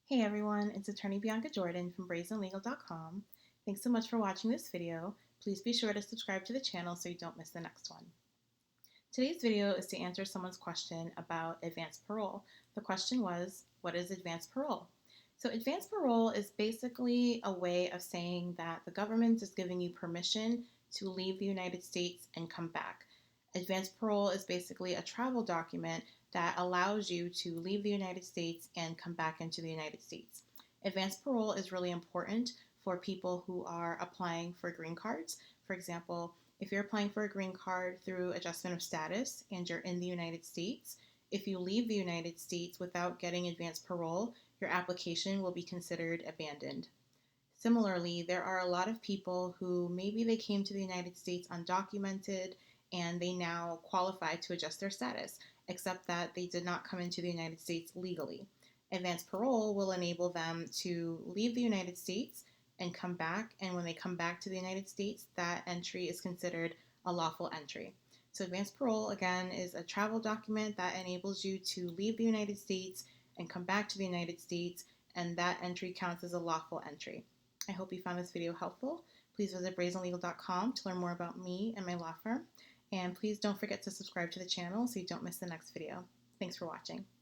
Hey everyone, it's attorney Bianca Jordan from brazenlegal.com. Thanks so much for watching this video. Please be sure to subscribe to the channel so you don't miss the next one. Today's video is to answer someone's question about advance parole. The question was, what is advance parole? So advance parole is basically a way of saying that the government is giving you permission to leave the United States and come back. Advance parole is basically a travel document that allows you to leave the United States and come back into the United States. Advance parole is really important for people who are applying for green cards. For example, if you're applying for a green card through adjustment of status and you're in the United States, if you leave the United States without getting advance parole, your application will be considered abandoned. Similarly, there are a lot of people who maybe they came to the United States undocumented and they now qualify to adjust their status, except that they did not come into the United States legally. Advance parole will enable them to leave the United States and come back, and when they come back to the United States, that entry is considered a lawful entry. So advance parole, again, is a travel document that enables you to leave the United States and come back to the United States, and that entry counts as a lawful entry. I hope you found this video helpful. Please visit brazenlegal.com to learn more about me and my law firm. And please don't forget to subscribe to the channel so you don't miss the next video. Thanks for watching.